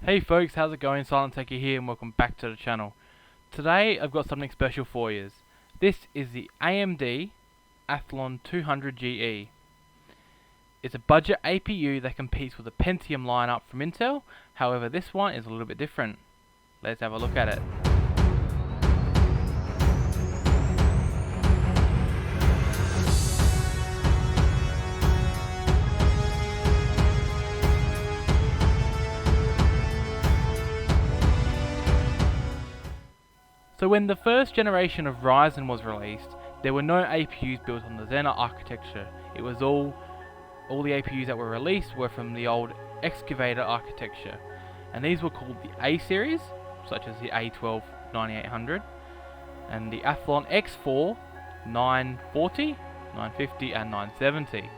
Hey folks, how's it going? Silent Techie here and welcome back to the channel. Today I've got something special for you. This is the AMD Athlon 200GE. It's a budget APU that competes with the Pentium lineup from Intel, however this one is a little bit different. Let's have a look at it. So when the first generation of Ryzen was released, there were no APUs built on the Zen architecture. It was all the APUs that were released were from the old Excavator architecture. And these were called the A series, such as the A12 9800, and the Athlon X4 940, 950 and 970.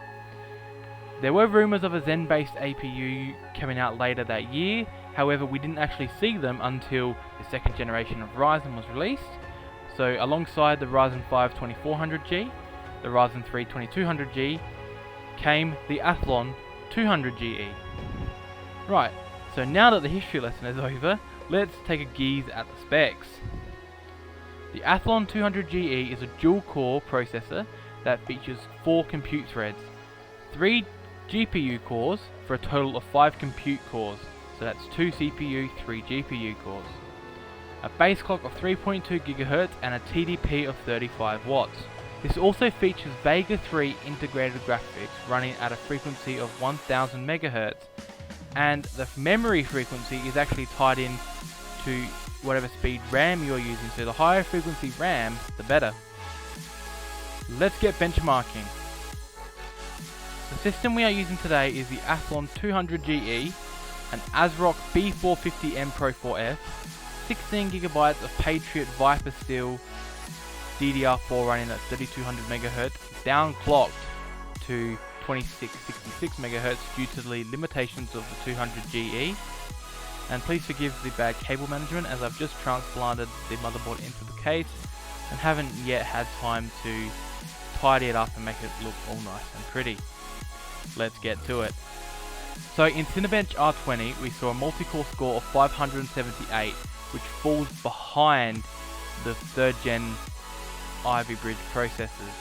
There were rumours of a Zen-based APU coming out later that year, however we didn't actually see them until the second generation of Ryzen was released. So alongside the Ryzen 5 2400G, the Ryzen 3 2200G, came the Athlon 200GE. Right, so now that the history lesson is over, let's take a gaze at the specs. The Athlon 200GE is a dual-core processor that features 4 compute threads, 3 GPU cores for a total of 5 compute cores, so that's 2 CPU, 3 GPU cores, a base clock of 3.2 GHz and a TDP of 35 watts. This also features Vega 3 integrated graphics running at a frequency of 1000 MHz, and the memory frequency is actually tied in to whatever speed RAM you're using, so the higher frequency RAM, the better. Let's get benchmarking. The system we are using today is the Athlon 200GE, an ASRock B450M Pro 4F, 16GB of Patriot Viper Steel DDR4 running at 3200 MHz, downclocked to 2666 MHz due to the limitations of the 200GE. And please forgive the bad cable management as I've just transplanted the motherboard into the case and haven't yet had time to tidy it up and make it look all nice and pretty. Let's get to it. So in Cinebench R20 we saw a multi-core score of 578, which falls behind the 3rd gen Ivy Bridge processors,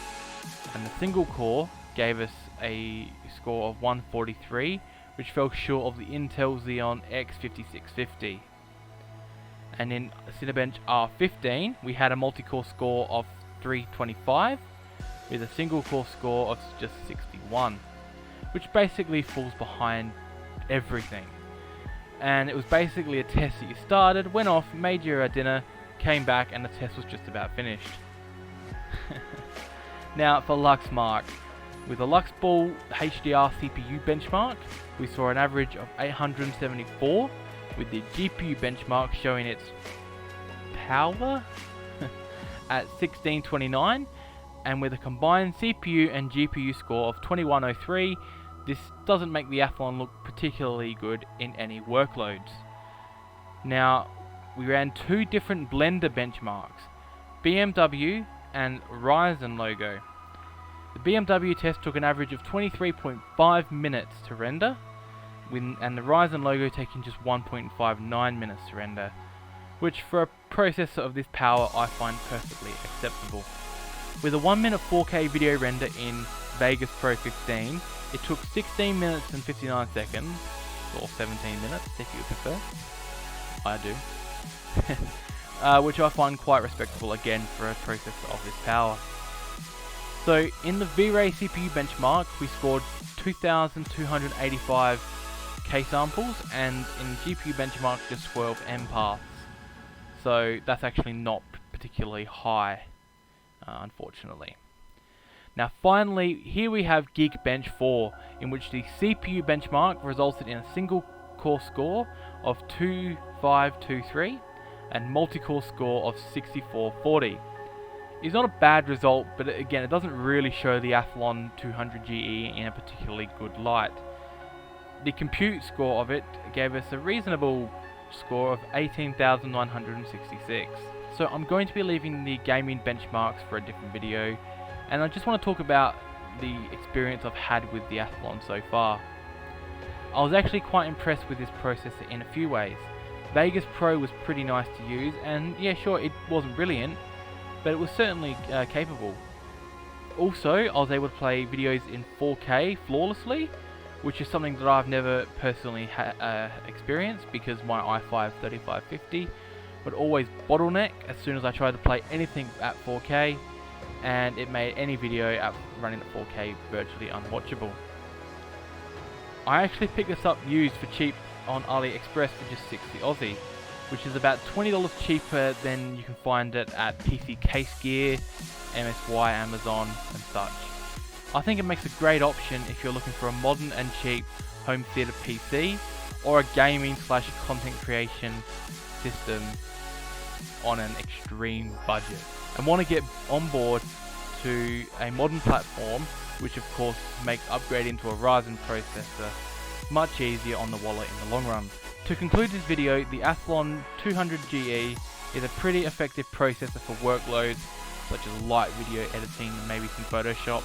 and the single core gave us a score of 143, which fell short of the Intel Xeon X5650. And in Cinebench R15 we had a multi-core score of 325 with a single core score of just 61, which basically falls behind everything. And it was basically a test that you started, went off, made your dinner, came back, and the test was just about finished. Now for LuxMark. With the LuxBall HDR CPU benchmark, we saw an average of 874, with the GPU benchmark showing its power at 1629, and with a combined CPU and GPU score of 2103, this doesn't make the Athlon look particularly good in any workloads. Now, we ran 2 different Blender benchmarks, BMW and Ryzen logo. The BMW test took an average of 23.5 minutes to render, and the Ryzen logo taking just 1.59 minutes to render, which for a processor of this power I find perfectly acceptable. With a 1 minute 4K video render in Vegas Pro 15, it took 16 minutes and 59 seconds, or 17 minutes if you prefer. I do. Which I find quite respectable again for a processor of this power. So in the Vray CPU benchmark we scored 2285 K samples, and in GPU benchmark just 12 M paths. So that's actually not particularly high, unfortunately. Now finally, here we have Geekbench 4, in which the CPU benchmark resulted in a single core score of 2523 and multi-core score of 6440. It's not a bad result, but again it doesn't really show the Athlon 200GE in a particularly good light. The compute score of it gave us a reasonable score of 18,966. So I'm going to be leaving the gaming benchmarks for a different video, and I just want to talk about the experience I've had with the Athlon so far. I was actually quite impressed with this processor in a few ways. Vegas Pro was pretty nice to use, and yeah, sure, it wasn't brilliant, but it was certainly capable. Also, I was able to play videos in 4K flawlessly, which is something that I've never personally experienced, because my i5 3550 would always bottleneck as soon as I tried to play anything at 4K, and it made any video running at 4K virtually unwatchable. I actually picked this up used for cheap on AliExpress for just 60 Aussie, which is about $20 cheaper than you can find it at PC Case Gear, MSY, Amazon and such. I think it makes a great option if you're looking for a modern and cheap home theatre PC or a gaming / content creation system on an extreme budget and want to get on board to a modern platform, which of course makes upgrading to a Ryzen processor much easier on the wallet in the long run. To conclude this video, the Athlon 200GE is a pretty effective processor for workloads such as light video editing and maybe some Photoshop.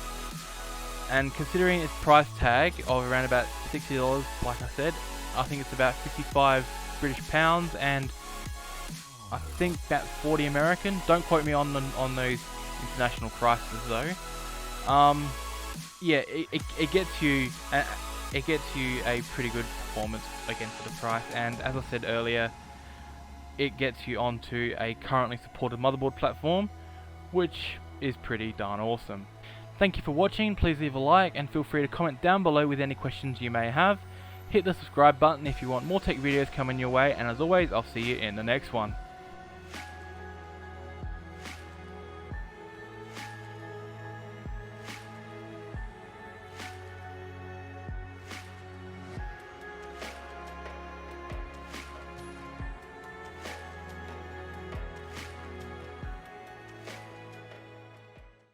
And considering its price tag of around about $60, like I said, I think it's about 55 British pounds and I think about 40 American. Don't quote me on those international prices though. Yeah, it gets you a pretty good performance again for the price, and as I said earlier, it gets you onto a currently supported motherboard platform, which is pretty darn awesome. Thank you for watching. Please leave a like and feel free to comment down below with any questions you may have. Hit the subscribe button if you want more tech videos coming your way, and as always, I'll see you in the next one.